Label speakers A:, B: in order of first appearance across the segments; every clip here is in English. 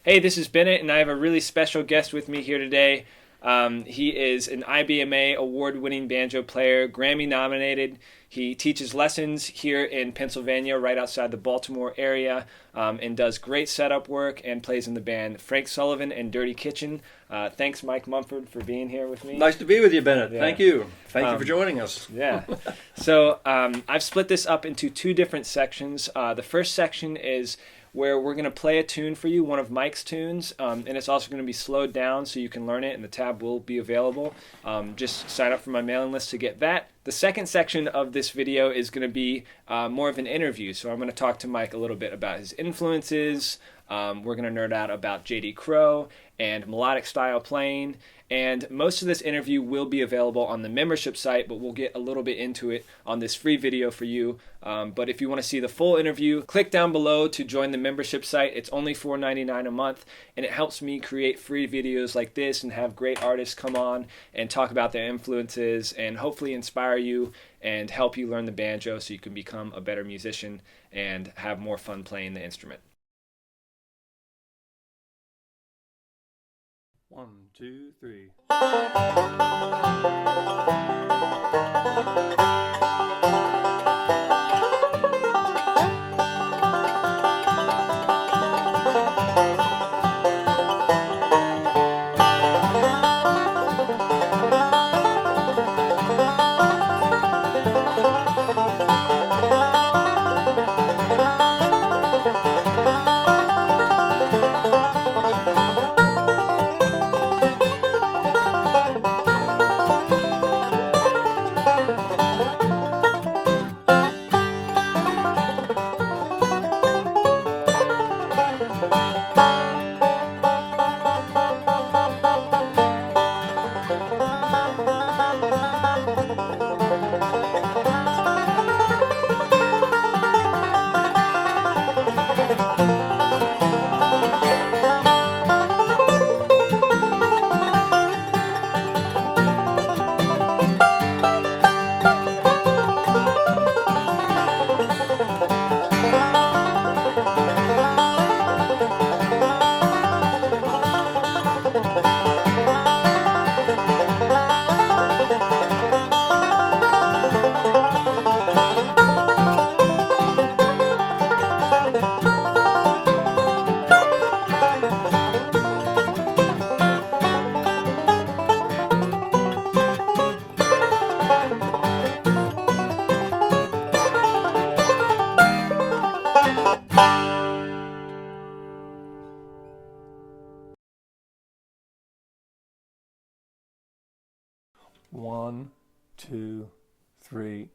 A: Hey, this is Bennett, and I have a really special guest with me here today. He is an IBMA award-winning banjo player, Grammy-nominated. He teaches lessons here in Pennsylvania, right outside the Baltimore area, and does great setup work and plays in the band Frank Sullivan and Dirty Kitchen. Thanks, Mike Munford, for being here with me.
B: Nice to be with you, Bennett.
A: Yeah.
B: Thank you. Thank you for joining us.
A: Yeah. So I've split this up into two different sections. The first section is where we're going to play a tune for you, one of Mike's tunes, and it's also going to be slowed down so you can learn it, and the tab will be available. Just sign up for my mailing list to get that. The second section of this video is going to be more of an interview, so I'm going to talk to Mike a little bit about his influences. We're going to nerd out about J.D. Crowe and melodic style playing, and most of this interview will be available on the membership site, but we'll get a little bit into it on this free video for you. But if you want to see the full interview, click down below to join the membership site. It's only $4.99 a month, and it helps me create free videos like this and have great artists come on and talk about their influences and hopefully inspire you and help you learn the banjo so you can become a better musician and have more fun playing the instrument.
B: 1, 2, 3. One, two, three.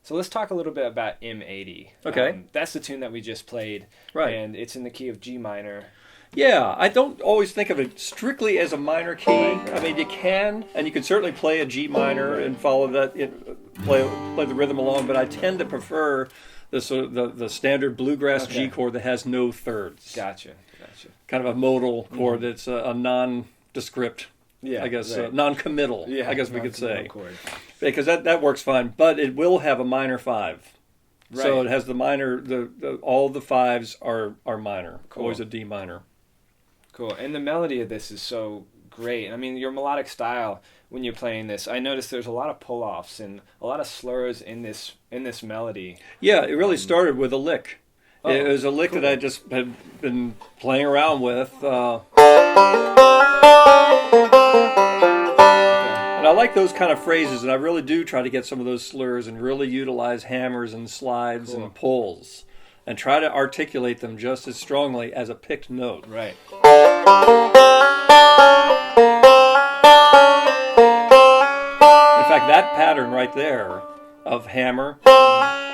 A: So let's talk a little bit about M80.
B: Okay.
A: That's the tune that we just played,
B: Right.
A: and it's in the key of G minor.
B: Yeah, I don't always think of it strictly as a minor key. I mean, you can, and you can certainly play a G minor and follow that, play the rhythm along. But I tend to prefer the standard bluegrass G chord that has no thirds.
A: Gotcha. Gotcha.
B: kind of a modal chord that's a nondescript.
A: Yeah,
B: I guess
A: right.
B: non-committal.
A: Yeah,
B: I guess we could say,
A: chord.
B: because that works fine. But it will have a minor 5.
A: Right.
B: So it has the minor. All the 5s are minor.
A: Cool.
B: Always a D minor.
A: Cool. And the melody of this is so great. I mean, your melodic style when you're playing this, I noticed there's a lot of pull-offs and a lot of slurs in this melody.
B: Yeah, it really started with a lick.
A: Oh,
B: it was a lick
A: cool.
B: that I just had been playing around with. And I like those kind of phrases, and I really do try to get some of those slurs and really utilize hammers and slides
A: Cool.
B: and pulls and try to articulate them just as strongly as a picked note.
A: Right.
B: In fact, that pattern right there of hammer,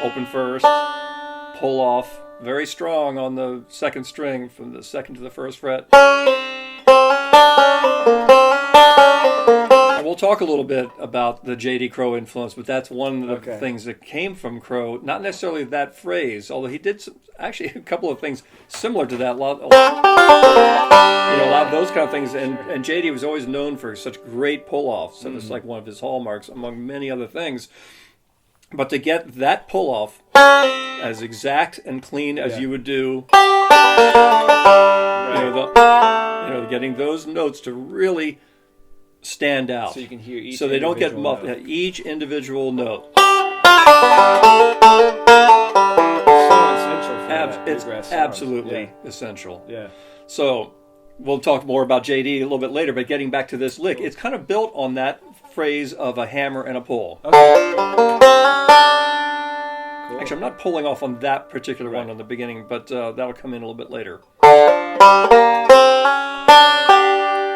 B: open first, pull off, very strong on the second string from the second to the first fret. And we'll talk a little bit about the J.D. Crowe influence, but that's one of the things that came from Crowe. Not necessarily that phrase, although he did actually a couple of things similar to that. A lot of those kind of things. And J.D. was always known for such great pull-offs. So it's like one of his hallmarks, among many other things. But to get that pull-off as exact and clean as you would do, getting those notes to really stand out,
A: So you can hear each.
B: so they don't get
A: individual
B: muffled.
A: note.
B: Each individual note.
A: So essential for that
B: It's
A: bluegrass sound.
B: absolutely essential.
A: Yeah.
B: So we'll talk more about JD a little bit later, but getting back to this lick, it's kind of built on that phrase of a hammer and a pull.
A: Okay. Cool.
B: Actually, I'm not pulling off on that particular one in the beginning, but that'll come in a little bit later.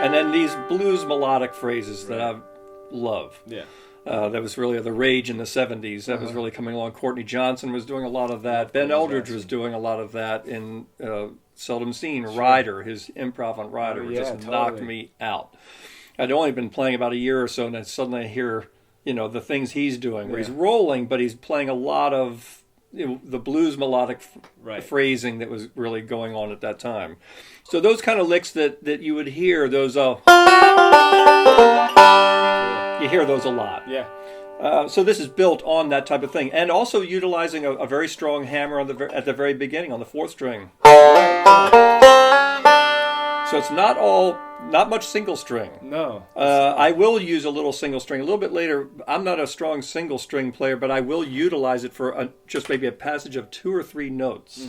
B: And then these blues melodic phrases that I love.
A: Yeah.
B: That was really the rage in the 70s. That was really coming along. Courtney Johnson was doing a lot of that. Ben Eldridge was doing a lot of that in Seldom Seen. Rider, his improv on Rider, just knocked me out. I'd only been playing about a year or so, and then suddenly I hear, the things he's doing, where he's rolling, but he's playing a lot of the blues melodic phrasing that was really going on at that time. So those kind of licks that you would hear, those you hear those a lot.
A: Yeah.
B: So this is built on that type of thing, and also utilizing a very strong hammer at the very beginning on the 4th string. So it's not much single string.
A: No.
B: I will use a little single string a little bit later. I'm not a strong single string player, but I will utilize it for just maybe a passage of 2 or 3 notes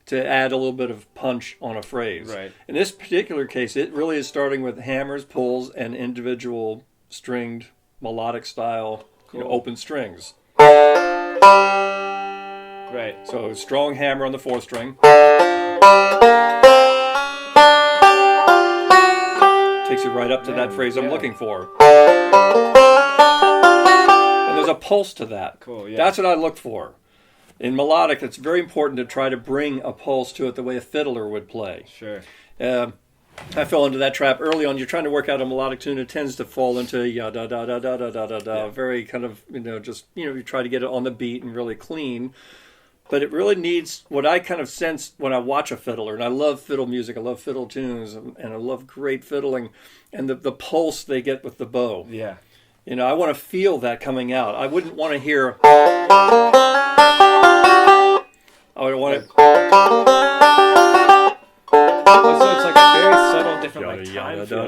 B: to add a little bit of punch on a phrase.
A: Right.
B: In this particular case, it really is starting with hammers, pulls, and individual stringed melodic style, open strings.
A: Right.
B: So strong hammer on the 4th string. Takes you right up to that phrase I'm looking for. And there's a pulse to that.
A: Cool, yeah.
B: That's what I look for. In melodic, it's very important to try to bring a pulse to it the way a fiddler would play.
A: Sure.
B: I fell into that trap early on. You're trying to work out a melodic tune. It tends to fall into ya-da-da-da-da-da-da-da. Very kind of, you try to get it on the beat and really clean. But it really needs, what I kind of sense when I watch a fiddler, and I love fiddle music, I love fiddle tunes, and I love great fiddling, and the pulse they get with the bow.
A: Yeah.
B: I want to feel that coming out. I wouldn't want to hear... I would want to...
A: So it's like a very subtle, different time feel thing.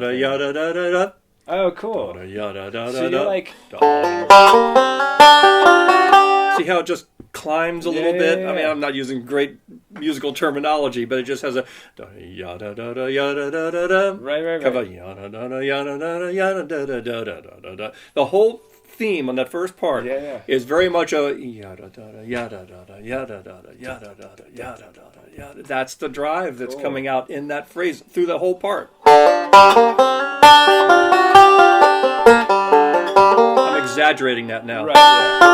A: Oh, cool. So you're like...
B: See how it just climbs a little bit? I mean, I'm not using great musical terminology, but it just has a yada-da-da-yada-da-da-da.
A: Right.
B: Kind of a yada-da-da-yada-da-da-da-da-da-da. The whole theme on that first part is very much a yada-da-da-yada-da-da-yada-da-da-yada-da-da-yada-da-da. That's the drive that's coming out in that phrase through the whole part. I'm exaggerating that now.
A: Right, yeah.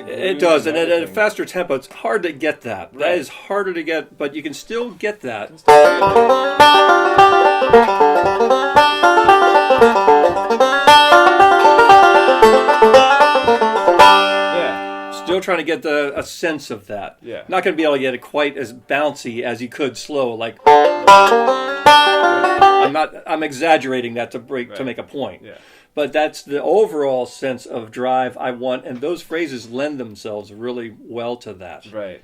B: It does, and at a faster tempo, it's hard to get that. Right. That is harder to get, but you can still get that. still trying to get a sense of that.
A: Yeah.
B: Not going to be able to get it quite as bouncy as you could slow. Like I'm exaggerating that to make a point.
A: Yeah.
B: But that's the overall sense of drive I want, and those phrases lend themselves really well to that.
A: Right.